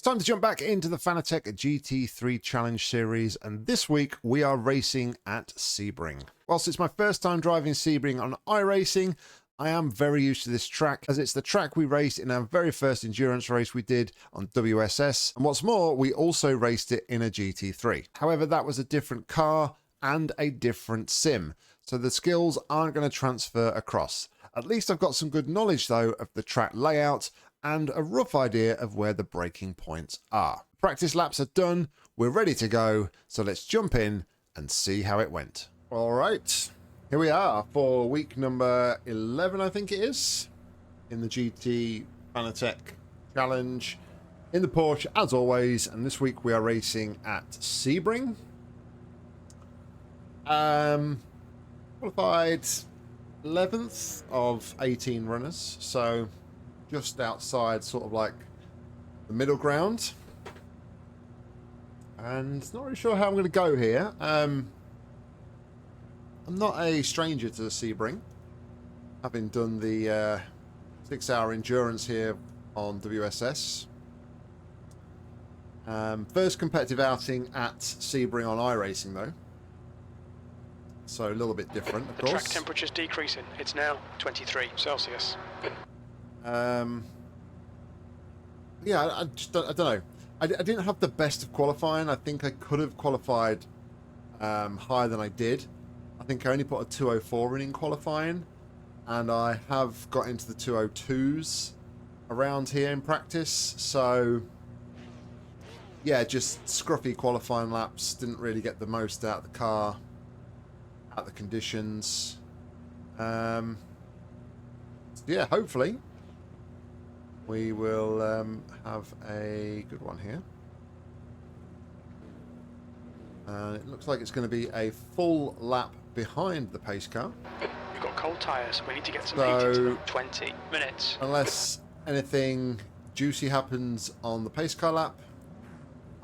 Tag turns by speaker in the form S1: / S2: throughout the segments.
S1: time to jump back into the Fanatec GT3 Challenge Series, and this week we are racing at Sebring. Whilst it's my first time driving Sebring on iRacing, I am very used to this track, as it's the track we raced in our very first endurance race we did on WSS, and what's more, we also raced it in a GT3. However, that was a different car and a different sim, so the skills aren't going to transfer across. At least I've got some good knowledge though of the track layout and a rough idea of where the braking points are. Practice laps are done, we're ready to go, so let's jump in and see how it went. All right, here we are for week number 11, I think it is, in the GT Fanatec Challenge in the Porsche, as always, and this week we are racing at Sebring. Qualified 11th of 18 runners, so just outside sort of like the middle ground, and not really sure how I'm going to go here. I'm not a stranger to the Sebring, having done the 6-hour endurance here on WSS. First competitive outing at Sebring on iRacing though, so a little bit different, of course.
S2: The track temperature's decreasing. It's now 23 Celsius.
S1: Yeah, I don't know. I didn't have the best of qualifying. I think I could have qualified higher than I did. I think I only put a 204 in qualifying, and I have got into the 202s around here in practice. So yeah, just scruffy qualifying laps. Didn't really get the most out of the car, out of the conditions. Yeah, hopefully we will have a good one here. It looks like it's going to be a full lap behind the pace car.
S2: We've got cold tyres. We need to get some heat into them. 20 minutes.
S1: Unless anything juicy happens on the pace car lap,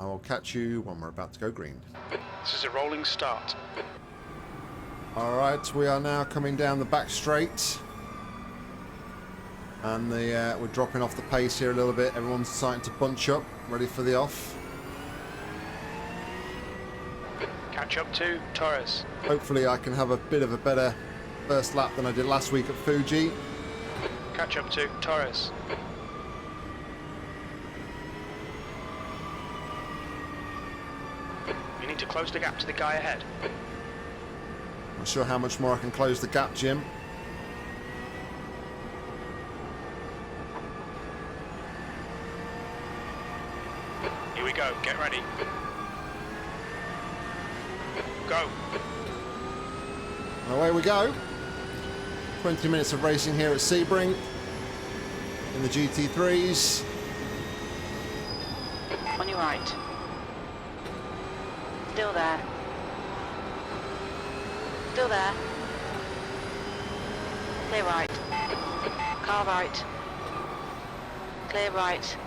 S1: I will catch you when we're about to go green.
S2: This is a rolling start.
S1: All right, we are now coming down the back straight. And we're dropping off the pace here a little bit. Everyone's starting to bunch up, ready for the off.
S2: Catch up to Torres.
S1: Hopefully I can have a bit of a better first lap than I did last week at Fuji.
S2: Catch up to Torres. You need to close the gap to the guy ahead.
S1: Not sure how much more I can close the gap, Jim.
S2: Here we go, get ready. Go.
S1: Away we go. 20 minutes of racing here at Sebring in the GT3s.
S3: On your right. Still there. Still there. Clear right. Car right. Clear right.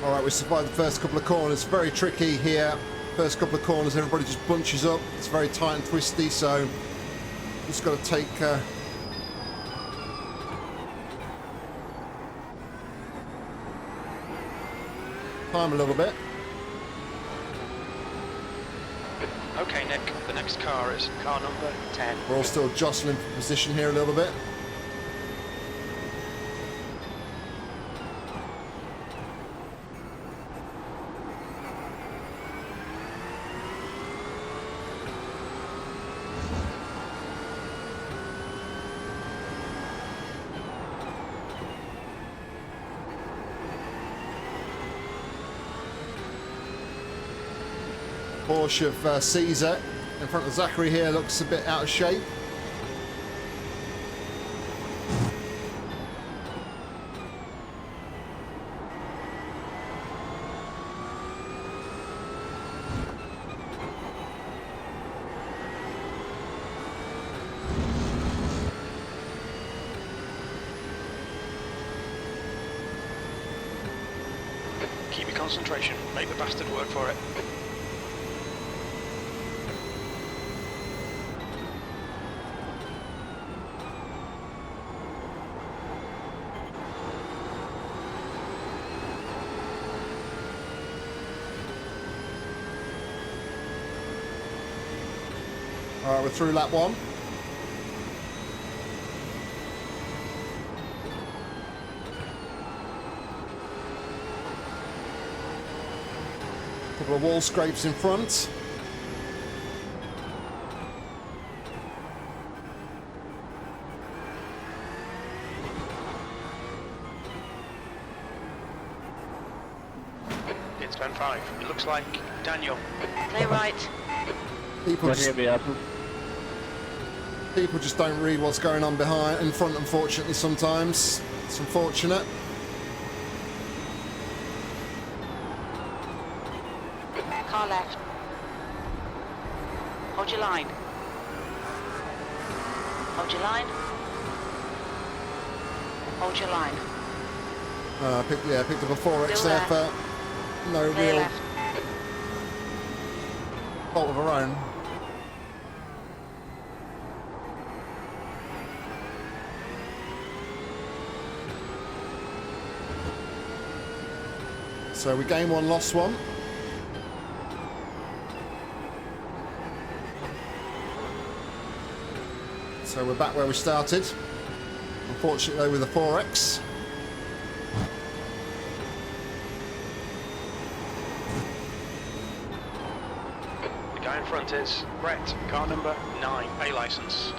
S1: Alright, we survived the first couple of corners. Very tricky here. First couple of corners, everybody just bunches up. It's very tight and twisty, so just got to take time a little bit.
S2: Okay, Nick, the next car is car number 10.
S1: We're all still jostling for position here a little bit. Porsche of Caesar in front of Zachary here looks a bit out of shape.
S2: Keep your concentration. Make the bastard work for it.
S1: All right, we're through lap 1. Couple of wall scrapes in front.
S2: It's turn 5. It looks like Daniel.
S3: Clear right.
S1: People just don't read what's going on in front, unfortunately, sometimes. It's unfortunate.
S3: Car left. Hold your line. Hold your line. Hold your line.
S1: Picked up a 4X
S3: Still
S1: there
S3: there.
S1: for no
S3: Clear
S1: real
S3: left.
S1: fault of her own. So we gained 1, lost 1. So we're back where we started. Unfortunately with the 4X.
S2: The guy in front is Brett, car number 9, A license.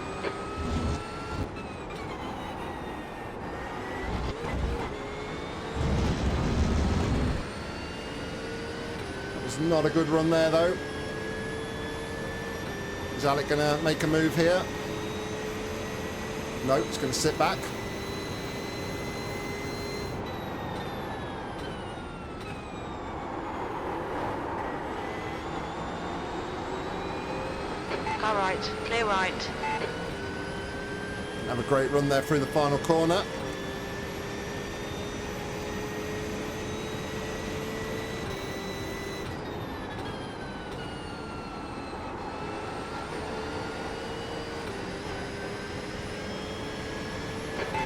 S1: That was not a good run there though. Is Alec gonna make a move here? No, it's gonna sit back.
S3: Car right. Clear right.
S1: Have a great run there through the final corner.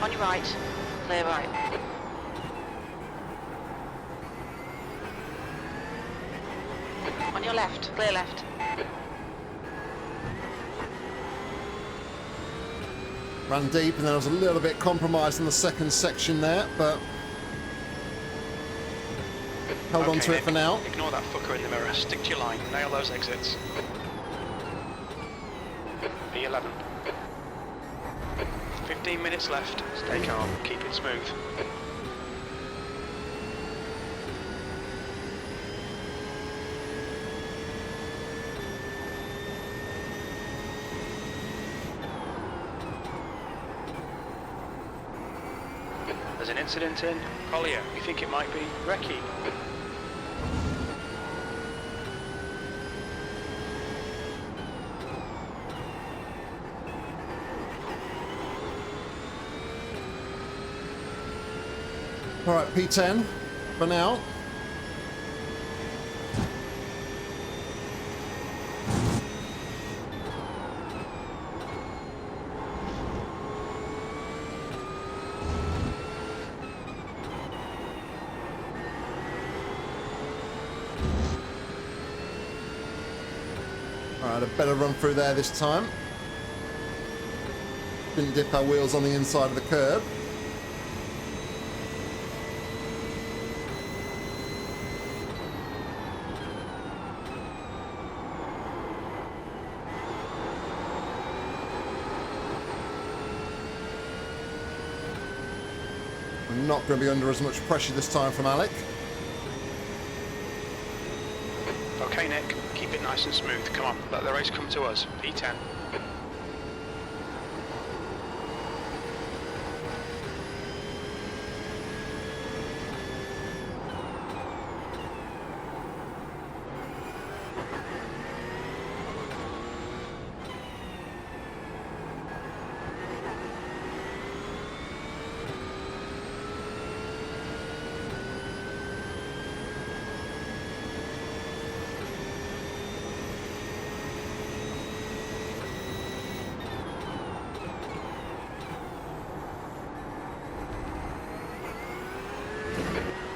S3: On your right. Clear right. On your left. Clear left.
S1: Ran deep and then I was a little bit compromised in the second section there, but held on to it
S2: Nick,
S1: for now.
S2: Ignore that fucker in the mirror. Stick to your line. Nail those exits. P11. 15 minutes left. Stay calm. Keep it smooth. There's an incident in Collier. We think it might be Recce.
S1: All right, P10 for now. All right, a better run through there this time. Didn't dip our wheels on the inside of the curb. We're not going to be under as much pressure this time from Alec.
S2: Okay, Nick. Keep it nice and smooth. Come on. Let the race come to us. P10.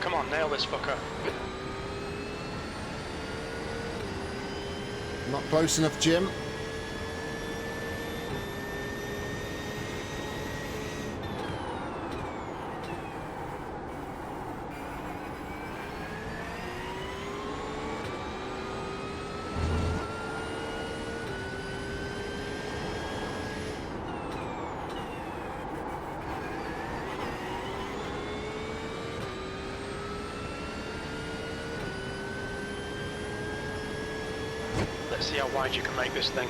S2: Come on, nail this fucker.
S1: Not close enough, Jim.
S2: see how wide you can make this thing.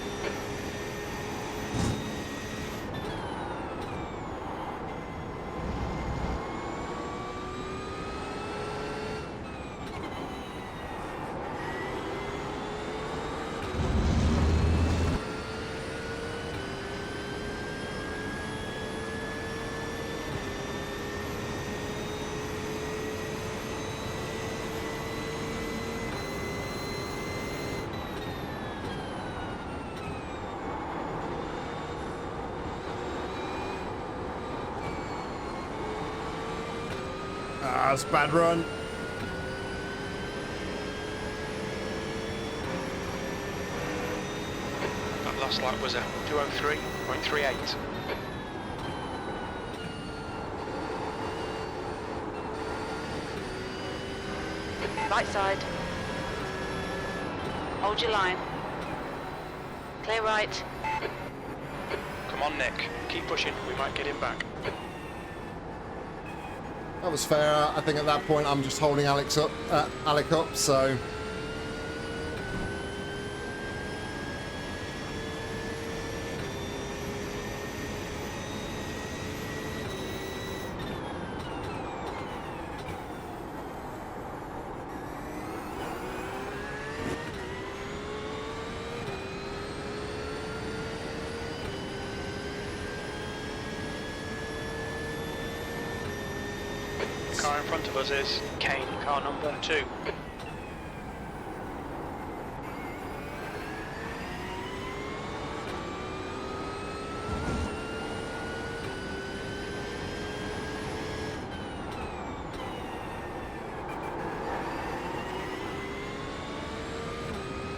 S1: Ah, that's a bad run.
S2: That last lap was a 2:03.38.
S3: Right side. Hold your line. Clear right.
S2: Come on, Nick. Keep pushing. We might get him back.
S1: That was fair. I think at that point I'm just holding Alec up, so...
S2: The car in front of us is Kane, car number 2.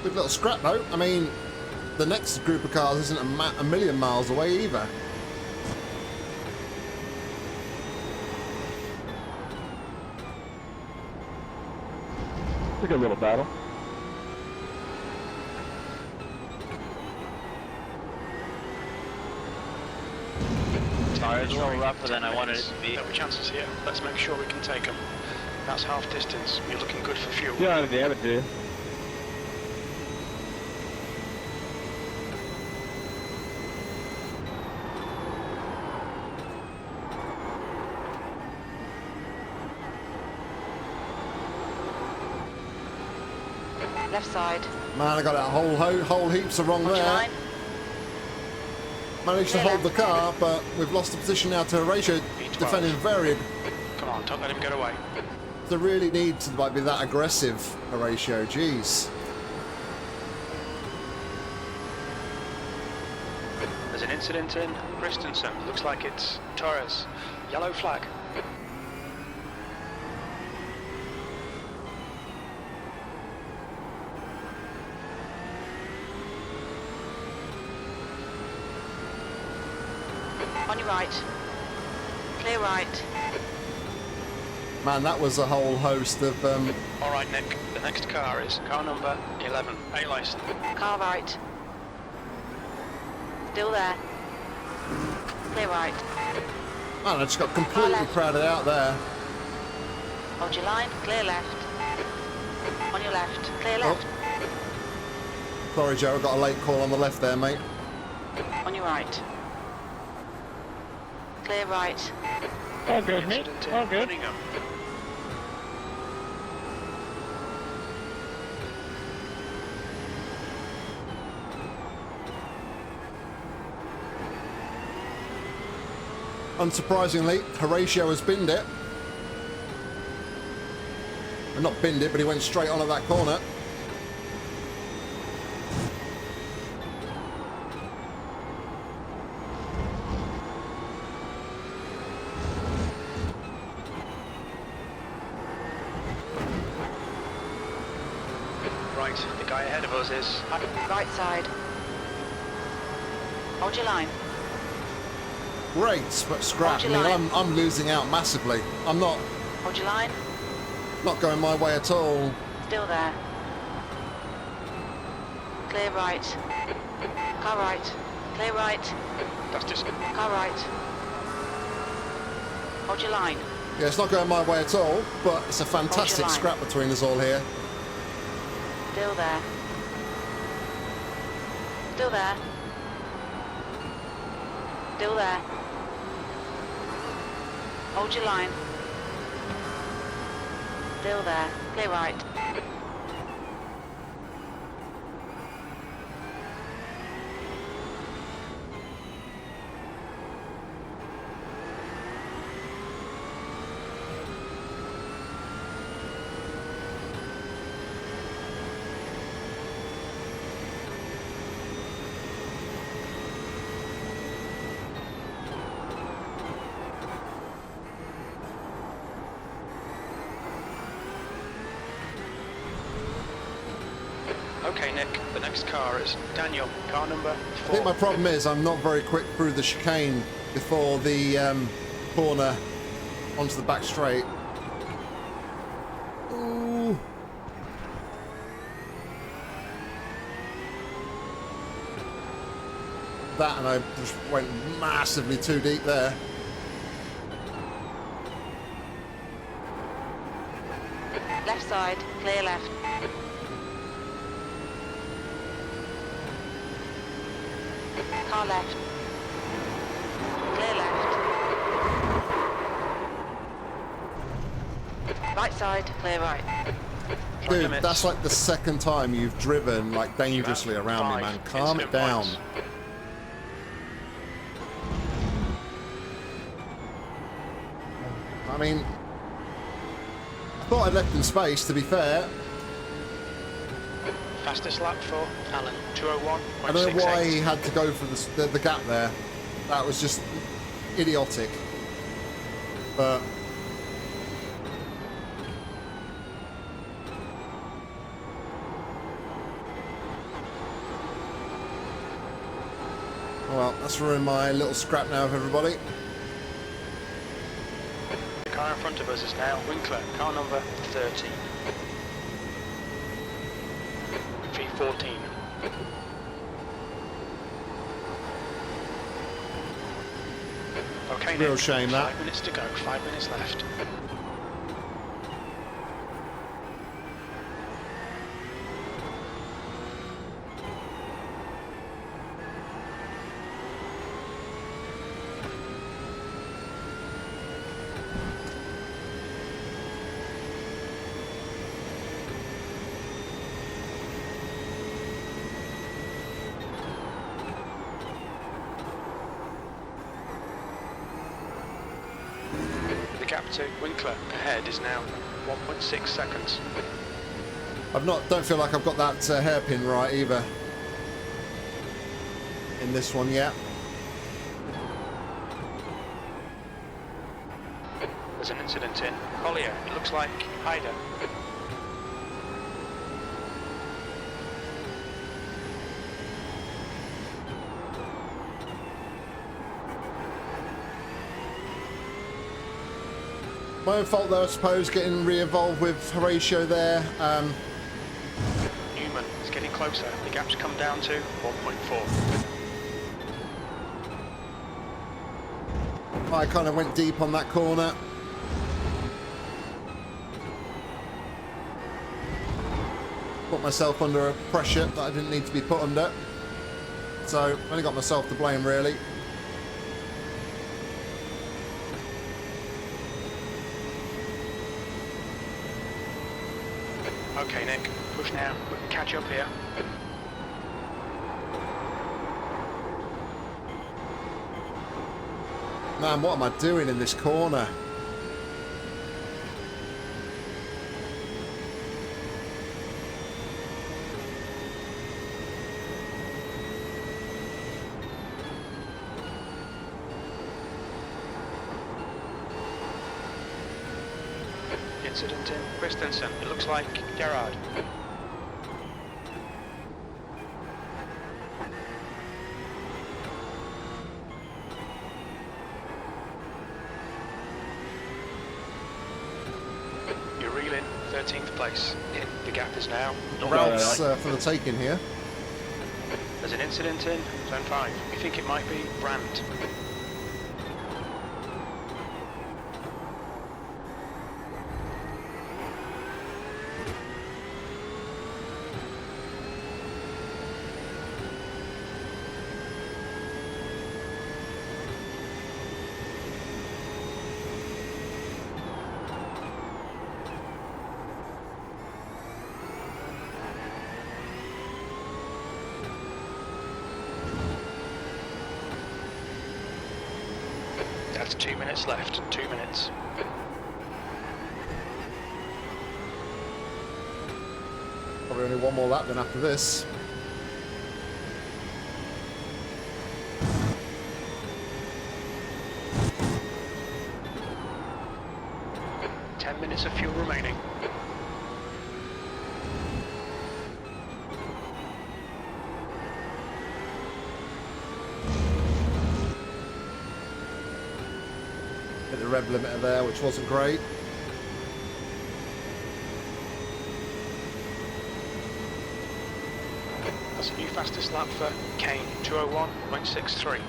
S1: Good little scrap though. I mean, the next group of cars isn't a million miles away either.
S4: It's a good little battle.
S2: Tires
S5: a little rougher than I wanted it to be.
S2: No chances here. Let's make sure we can take them. That's half distance. You're looking good for fuel.
S4: Yeah, they have it, dude.
S3: Left side.
S1: Man, I got that whole heaps of wrong
S3: Hold your
S1: there.
S3: line.
S1: Managed to
S3: Clear
S1: hold the
S3: left.
S1: car, but we've lost the position now to Horatio,
S2: B12.
S1: defending very.
S2: Come on, don't let him get away.
S1: They really need to be that aggressive, Horatio. Jeez.
S2: There's an incident in Christensen. Looks like it's Torres. Yellow flag.
S3: On your right. Clear right.
S1: Man, that was a whole host of.
S2: All right, Nick. The next car is car number 11. A license.
S3: Car right. Still there. Clear right.
S1: Man, I just got completely
S3: left.
S1: crowded out there.
S3: Hold your line. Clear left. On your left. Clear left.
S1: Sorry, Joe, I got a late call on the left there, mate.
S3: On your right. Clear right.
S4: All good, mate.
S2: Incident in
S4: All good.
S2: Birmingham.
S1: Unsurprisingly, Horatio has binned it. Well, not binned it, but he went straight on at that corner.
S2: Right, the guy ahead of us is...
S3: Right side. Hold your line.
S1: Great scrap. I
S3: Hold your
S1: mean,
S3: line.
S1: I'm losing out massively. I'm not
S3: Hold your line.
S1: going my way at all.
S3: Still there. Clear right. Car right. Clear right.
S2: That's just...
S3: Car right. Hold your line.
S1: Yeah, it's not going my way at all, but it's a fantastic
S3: line.
S1: scrap between us all here.
S3: Still there. Still there. Still there. Hold your line. Still there. Clear right.
S2: Okay, Nick, the next car is Daniel, car number 4.
S1: I think my problem is I'm not very quick through the chicane before the corner onto the back straight. Ooh. That, and I just went massively too deep there.
S3: Left side, clear left. Car left. Clear left. Right side, clear right.
S1: Dude, that's like the second time you've driven like dangerously around me, man. Calm it down. I mean, I thought I'd left him space, to be fair.
S2: Fastest lap for Alan, 201.68.
S1: I don't know why he had to go for the gap there. That was just idiotic. But well, that's ruined my little scrap now of everybody.
S2: The car in front of us is now Winkler, car number 30. V14. Okay,
S1: Real
S2: Nick,
S1: shame that.
S2: 5 minutes to go, 5 minutes left. The gap to Winkler ahead is now 1.6 seconds.
S1: Don't feel like I've got that hairpin right either in this one yet.
S2: There's an incident in Collier. It looks like Ida.
S1: My own fault though, I suppose, getting re-involved with Horatio there.
S2: Newman is getting closer. The gap's come down to 1.4.
S1: I kind of went deep on that corner. Put myself under a pressure that I didn't need to be put under. So, only got myself to blame, really.
S2: Okay, Nick, push now. We can catch up here.
S1: Man, what am I doing in this corner?
S2: Incident in Christensen. It looks like Gerard. You're reeling 13th place. The gap is now.
S1: Ralph's for the taking here.
S2: There's an incident in Zone 5. We think it might be Brandt. That's 2 minutes left. 2 minutes.
S1: Probably only one more lap then after this.
S2: Minutes of fuel remaining.
S1: Hit the rev limiter there, which wasn't great.
S2: That's a new fastest lap for Kane, 201.63.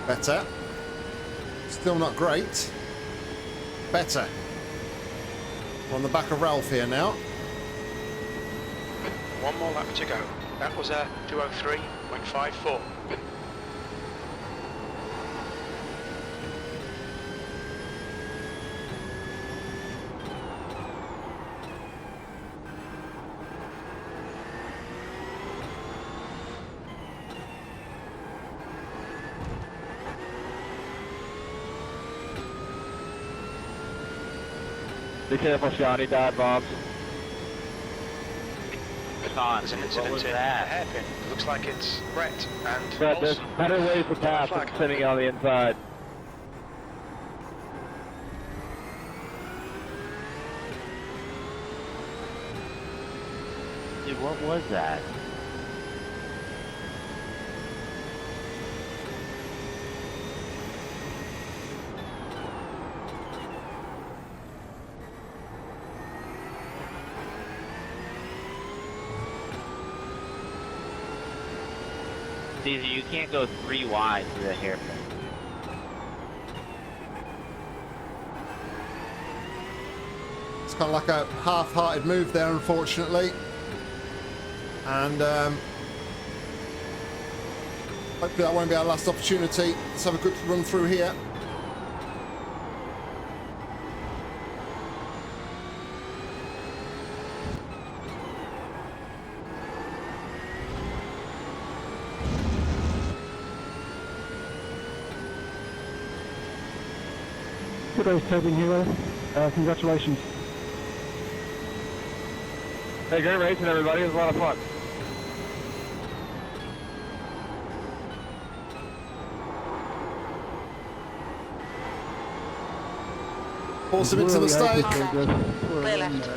S1: Better. Still not great. Better. We're on the back of Ralph here now.
S2: One more lap to go. That was a 203.54.
S4: Be careful, Shotty, dive bombs.
S5: Sean,
S2: There's an
S5: what
S2: incident
S5: was
S2: in the
S5: that?
S2: hairpin. Looks like it's Brett and
S4: But there's
S2: Olsen.
S4: better ways to pass than sitting on the inside.
S5: Dude, what was that? Caesar, you can't go 3 wide through the hairpin.
S1: It's kind of like a half-hearted move there, unfortunately. And hopefully that won't be our last opportunity. Let's have a good run through here.
S6: Good race, Sebring here. Congratulations.
S4: Hey, great racing, everybody. It was a lot of fun.
S1: Force him into the mistake.
S3: Clear left.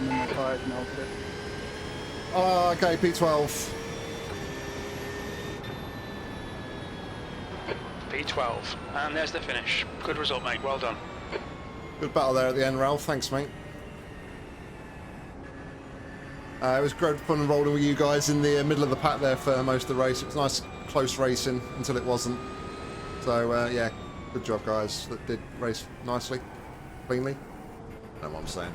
S1: Oh, okay, P12.
S2: P12. And there's the finish. Good result, mate. Well done.
S1: Good battle there at the end, Ralph. Thanks, mate. It was great fun rolling with you guys in the middle of the pack there for most of the race. It was nice, close racing until it wasn't. So, yeah, good job, guys. That did race nicely, cleanly. I know what I'm saying.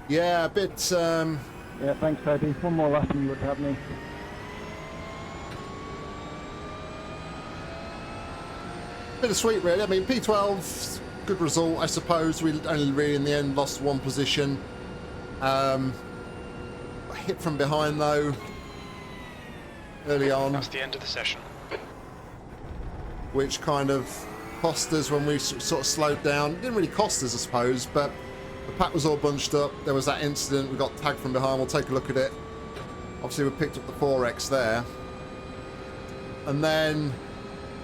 S1: Yeah, a bit...
S6: Yeah, thanks, Toby. One more lap and you would have me.
S1: Bittersweet, really. I mean, P12, good result, I suppose. We only really, in the end, lost one position. Hit from behind, though, early on.
S2: That's the end of the session.
S1: Which kind of cost us when we sort of slowed down. It didn't really cost us, I suppose, but the pack was all bunched up. There was that incident. We got tagged from behind. We'll take a look at it. Obviously, we picked up the 4X there. And then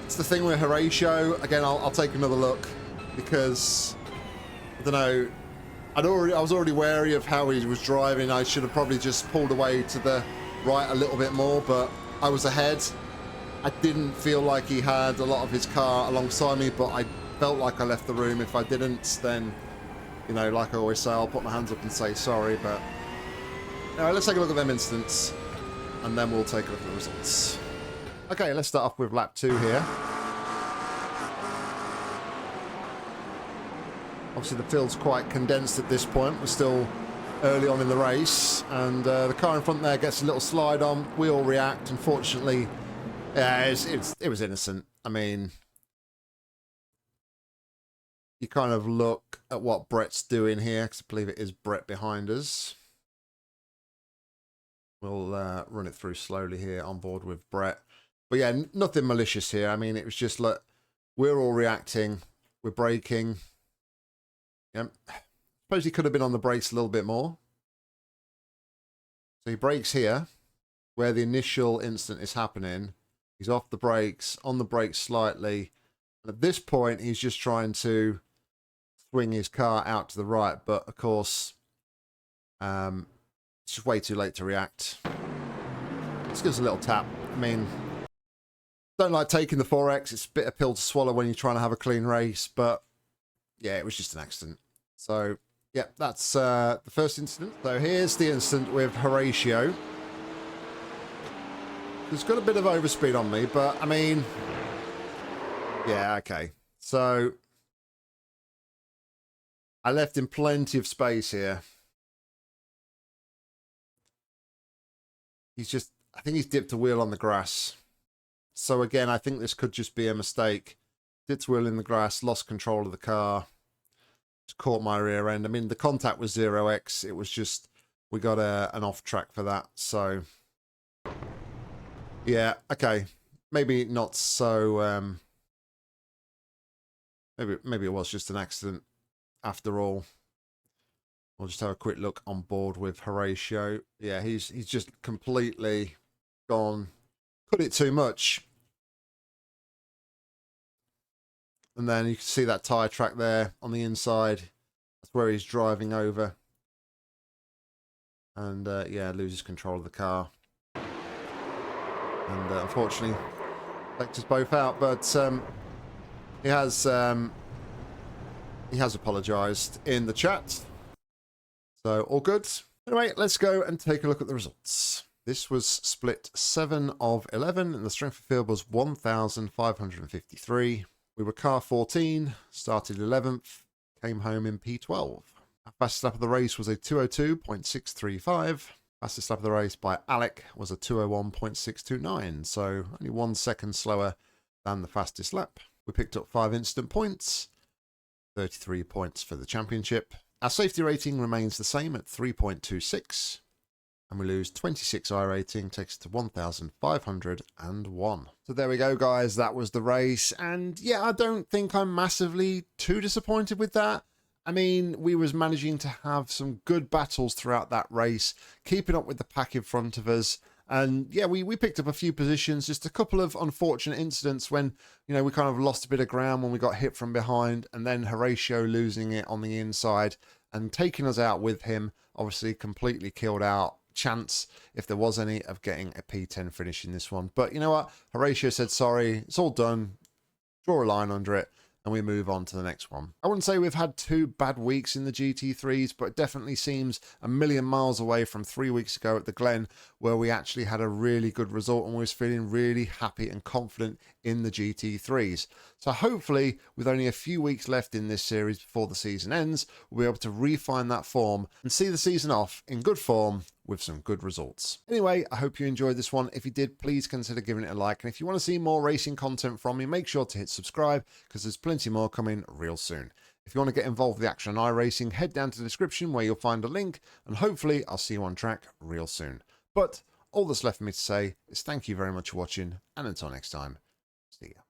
S1: it's the thing with Horatio. Again, I'll take another look because, I don't know, I was already wary of how he was driving. I should have probably just pulled away to the right a little bit more, but I was ahead. I didn't feel like he had a lot of his car alongside me, but I felt like I left the room. If I didn't, then, you know, like I always say, I'll put my hands up and say sorry, but... Alright, let's take a look at them incidents, and then we'll take a look at the results. Okay, let's start off with lap 2 here. Obviously the field's quite condensed at this point. We're still early on in the race, and the car in front there gets a little slide on. We all react. Unfortunately, yeah, it was innocent. I mean, you kind of look at what Brett's doing here, because I believe it is Brett behind us. We'll run it through slowly here on board with Brett. But yeah, nothing malicious here. I mean, it was just like, we're all reacting. We're braking. Yeah. Suppose he could have been on the brakes a little bit more. So he brakes here, where the initial instant is happening. He's off the brakes, on the brakes slightly. And at this point, he's just trying to swing his car out to the right. But of course, it's just way too late to react. Let's give us a little tap. I mean, don't like taking the 4X. It's a bit of pill to swallow when you're trying to have a clean race. But yeah, it was just an accident. So yeah, that's the first incident. So here's the incident with Horatio. There's got a bit of overspeed on me, but I mean, yeah, okay. So I left him plenty of space here. He's just, I think he's dipped a wheel on the grass. So again, I think this could just be a mistake. Dipped a wheel in the grass, lost control of the car. Just caught my rear end. I mean, the contact was 0x. It was just, we got an off track for that. So yeah, okay. Maybe not so, maybe it was just an accident after all. We'll just have a quick look on board with Horatio. Yeah, he's just completely gone, cut it too much. And then you can see that tyre track there on the inside. That's where he's driving over. And yeah, loses control of the car. And unfortunately, takes us both out. But he has apologised in the chat. So all good. Anyway, let's go and take a look at the results. This was split 7 of 11, and the strength of field was 1,553. We were car 14, started 11th, came home in P12. Our fastest lap of the race was a 202.635. Fastest lap of the race by Alec was a 201.629, so only 1 second slower than the fastest lap. We picked up 5 instant points, 33 points for the championship. Our safety rating remains the same at 3.26, and we lose 26 iRating, takes us to 1,501. So there we go, guys. That was the race, and yeah, I don't think I'm massively too disappointed with that. I mean, we was managing to have some good battles throughout that race, keeping up with the pack in front of us. And yeah, we picked up a few positions, just a couple of unfortunate incidents when, you know, we kind of lost a bit of ground when we got hit from behind, and then Horatio losing it on the inside and taking us out with him, obviously completely killed out chance, if there was any, of getting a P10 finish in this one. But you know what? Horatio said sorry, it's all done, draw a line under it, and we move on to the next one. I wouldn't say we've had 2 bad weeks in the GT3s, but it definitely seems a million miles away from 3 weeks ago at the Glen, where we actually had a really good result and was feeling really happy and confident in the GT3s. So hopefully, with only a few weeks left in this series before the season ends, we'll be able to refine that form and see the season off in good form with some good results. Anyway, I hope you enjoyed this one. If you did, please consider giving it a like. And if you want to see more racing content from me, make sure to hit subscribe, because there's plenty more coming real soon. If you want to get involved with the action on iRacing, head down to the description where you'll find a link, and hopefully I'll see you on track real soon. But all that's left for me to say is thank you very much for watching, and until next time, see ya.